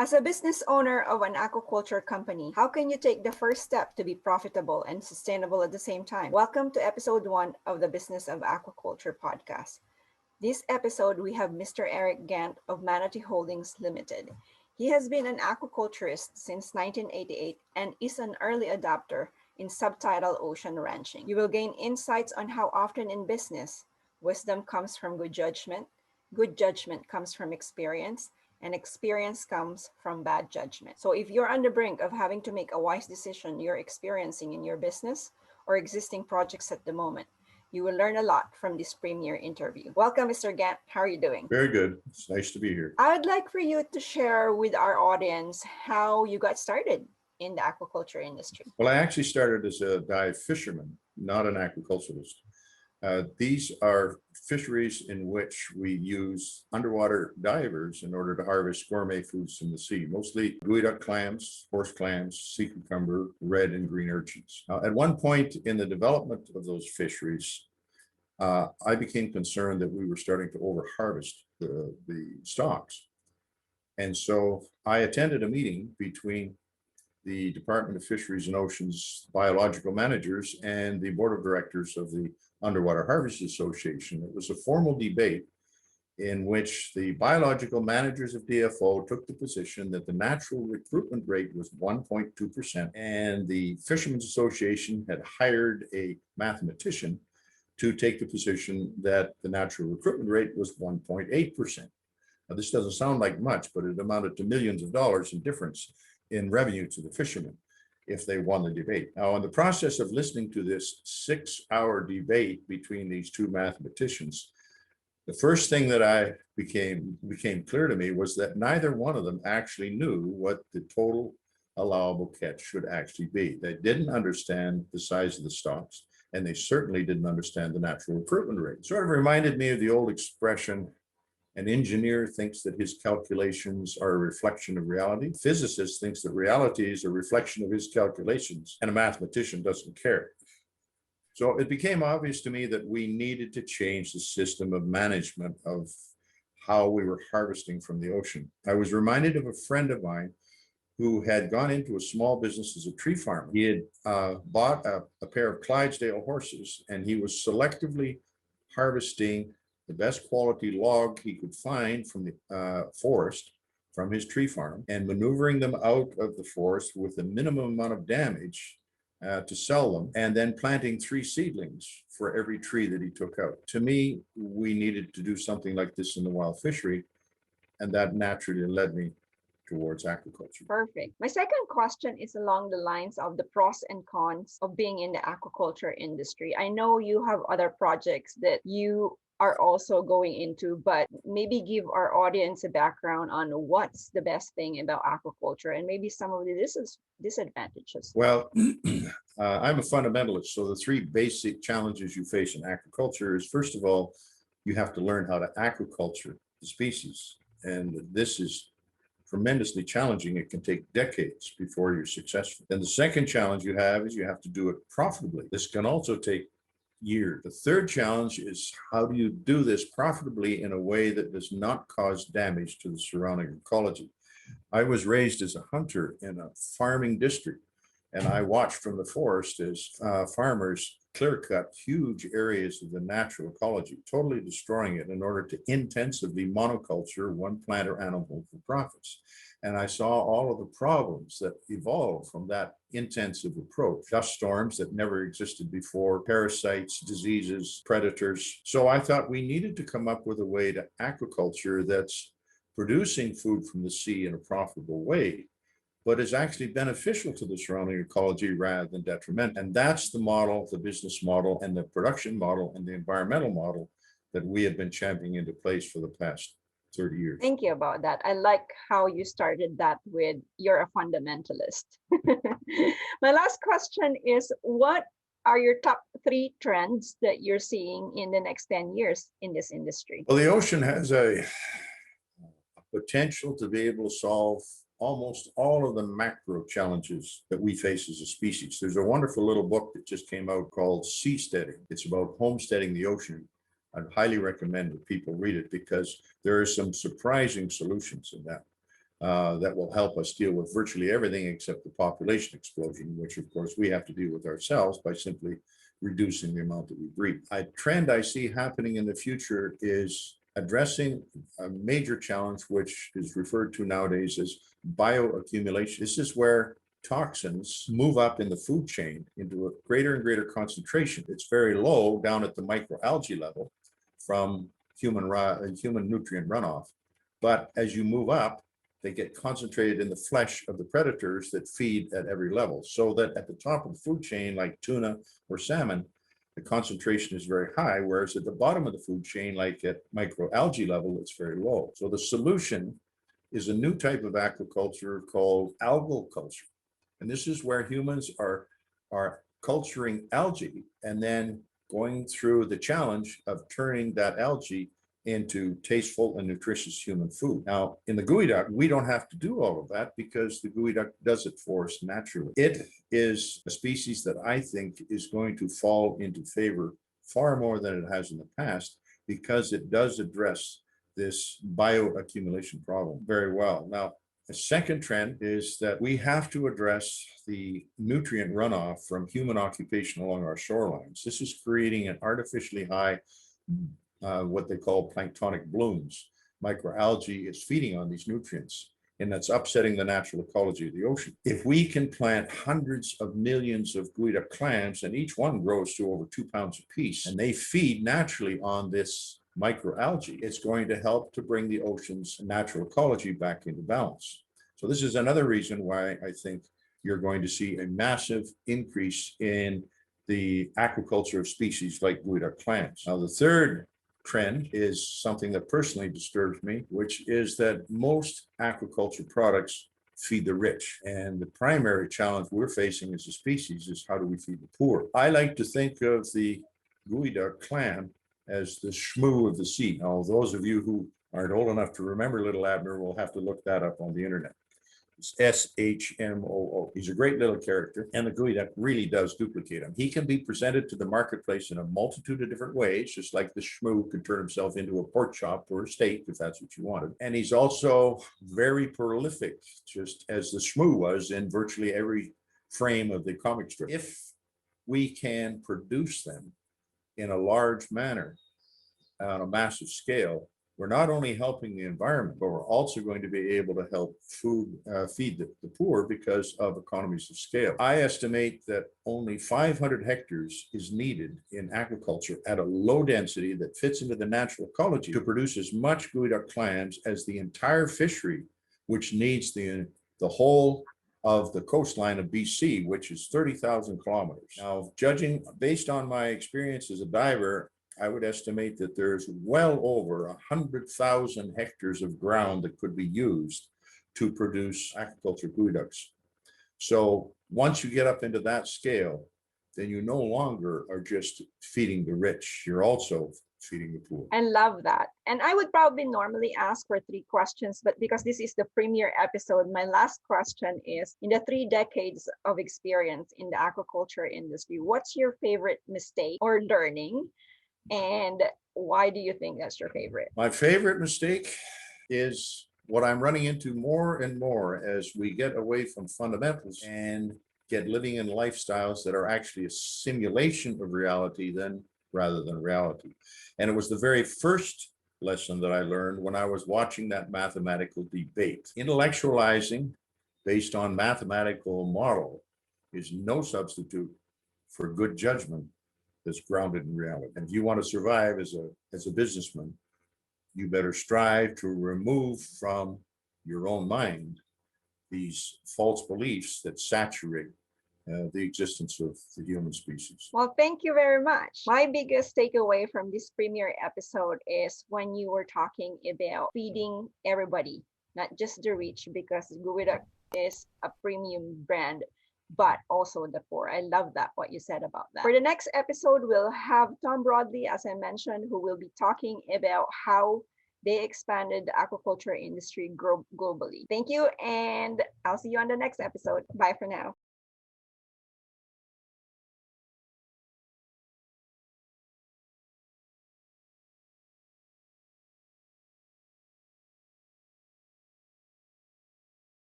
As a business owner of an aquaculture company, how can you take the first step to be profitable and sustainable at the same time? Welcome to episode 1 of the Business of Aquaculture podcast. This episode, we have Mr. Eric Gant of Manatee Holdings Limited. He has been an aquaculturist since 1988 and is an early adopter in subtidal ocean ranching. You will gain insights on how often in business, wisdom comes from good judgment comes from experience, and experience comes from bad judgment. So if you're on the brink of having to make a wise decision you're experiencing in your business or existing projects at the moment, you will learn a lot from this premier interview. Welcome, Mr. Gant. How are you doing? Very good. It's nice to be here. I would like for you to share with our audience how you got started in the aquaculture industry. Well, I actually started as a dive fisherman, not an aquaculturist. These are fisheries in which we use underwater divers in order to harvest gourmet foods from the sea, mostly geoduck clams, horse clams, sea cucumber, red and green urchins. At one point in the development of those fisheries, I became concerned that we were starting to over-harvest the stocks. And so I attended a meeting between the Department of Fisheries and Oceans biological managers and the board of directors of the Underwater Harvest Association. It was a formal debate in which the biological managers of DFO took the position that the natural recruitment rate was 1.2%, and the Fishermen's Association had hired a mathematician to take the position that the natural recruitment rate was 1.8%. Now, this doesn't sound like much, but it amounted to millions of dollars in difference in revenue to the fishermen if they won the debate. Now, in the process of listening to this 6-hour debate between these two mathematicians, the first thing that became clear to me was that neither one of them actually knew what the total allowable catch should actually be. They didn't understand the size of the stocks, and they certainly didn't understand the natural recruitment rate. Sort of reminded me of the old expression, an engineer thinks that his calculations are a reflection of reality. A physicist thinks that reality is a reflection of his calculations, and a mathematician doesn't care. So it became obvious to me that we needed to change the system of management of how we were harvesting from the ocean. I was reminded of a friend of mine who had gone into a small business as a tree farmer. He had bought a pair of Clydesdale horses, and he was selectively harvesting the best quality log he could find from the forest, from his tree farm, and maneuvering them out of the forest with a minimum amount of damage to sell them, and then planting 3 seedlings for every tree that he took out. To me, we needed to do something like this in the wild fishery, and that naturally led me towards aquaculture. Perfect. My second question is along the lines of the pros and cons of being in the aquaculture industry. I know you have other projects that you are also going into, but maybe give our audience a background on what's the best thing about aquaculture and maybe some of the disadvantages. Well, I'm a fundamentalist. So the 3 basic challenges you face in aquaculture is, first of all, you have to learn how to aquaculture the species. And this is tremendously challenging. It can take decades before you're successful. Then the second challenge you have is you have to do it profitably. This can also take years. The third challenge is, how do you do this profitably in a way that does not cause damage to the surrounding ecology? I was raised as a hunter in a farming district, and I watched from the forest as farmers clear-cut huge areas of the natural ecology, totally destroying it in order to intensively monoculture one plant or animal for profits. And I saw all of the problems that evolved from that intensive approach. Dust storms that never existed before, parasites, diseases, predators. So I thought we needed to come up with a way to aquaculture that's producing food from the sea in a profitable way, but is actually beneficial to the surrounding ecology rather than detrimental. And that's the model, the business model, and the production model, and the environmental model that we have been championing into place for the past 30 years. Thank you about that. I like how you started that with you're a fundamentalist. My last question is, what are your top 3 trends that you're seeing in the next 10 years in this industry? Well, the ocean has a potential to be able to solve almost all of the macro challenges that we face as a species. There's a wonderful little book that just came out called Seasteading. It's about homesteading the ocean. I'd highly recommend that people read it because there are some surprising solutions in that. that will help us deal with virtually everything except the population explosion, which of course we have to deal with ourselves by simply reducing the amount that we breed. A trend I see happening in the future is addressing a major challenge, which is referred to nowadays as bioaccumulation. This is where toxins move up in the food chain into a greater and greater concentration. It's very low down at the microalgae level from human nutrient runoff. But as you move up, they get concentrated in the flesh of the predators that feed at every level. So that at the top of the food chain, like tuna or salmon, the concentration is very high, whereas at the bottom of the food chain, like at microalgae level, it's very low. So the solution is a new type of aquaculture called algal culture. And this is where humans are culturing algae and then going through the challenge of turning that algae into tasteful and nutritious human food. Now, in the geoduck, we don't have to do all of that because the geoduck does it for us naturally. It is a species that I think is going to fall into favor far more than it has in the past because it does address this bioaccumulation problem very well. Now, the second trend is that we have to address the nutrient runoff from human occupation along our shorelines. This is creating an artificially high what they call planktonic blooms. Microalgae is feeding on these nutrients, and that's upsetting the natural ecology of the ocean. If we can plant hundreds of millions of geoduck clams, and each one grows to over 2 pounds a piece, and they feed naturally on this microalgae, it's going to help to bring the ocean's natural ecology back into balance. So this is another reason why I think you're going to see a massive increase in the aquaculture of species like geoduck clams. Now, the third trend is something that personally disturbs me, which is that most aquaculture products feed the rich. And the primary challenge we're facing as a species is how do we feed the poor? I like to think of the geoduck clam as the shmoo of the sea. Now, those of you who aren't old enough to remember Little Abner will have to look that up on the internet. It's SHMOO. He's a great little character, and the geoduck really does duplicate him. He can be presented to the marketplace in a multitude of different ways, just like the shmoo could turn himself into a pork chop or a steak, if that's what you wanted. And he's also very prolific, just as the shmoo was in virtually every frame of the comic strip. If we can produce them in a large manner on a massive scale, we're not only helping the environment, but we're also going to be able to help feed the poor because of economies of scale. I estimate that only 500 hectares is needed in aquaculture at a low density that fits into the natural ecology to produce as much geoduck clams as the entire fishery, which needs the whole of the coastline of BC, which is 30,000 kilometers. Now, judging based on my experience as a diver, I would estimate that there's well over 100,000 hectares of ground that could be used to produce aquaculture geoducks. So once you get up into that scale, then you no longer are just feeding the rich, you're also feeding the poor. I love that. And I would probably normally ask for 3 questions, but because this is the premiere episode, my last question is, in the 3 decades of experience in the aquaculture industry, what's your favorite mistake or learning? And why do you think that's your favorite? My favorite mistake is what I'm running into more and more as we get away from fundamentals and get living in lifestyles that are actually a simulation of reality rather than reality. And it was the very first lesson that I learned when I was watching that mathematical debate. Intellectualizing based on mathematical model is no substitute for good judgment that's grounded in reality. And if you want to survive as a businessman, you better strive to remove from your own mind these false beliefs that saturate the existence of the human species. Well, thank you very much. My biggest takeaway from this premiere episode is when you were talking about feeding everybody, not just the rich, because geoduck is a premium brand, but also the poor. I love that, what you said about that. For the next episode, we'll have Tom Broadley, as I mentioned, who will be talking about how they expanded the aquaculture industry globally. Thank you, and I'll see you on the next episode. Bye for now.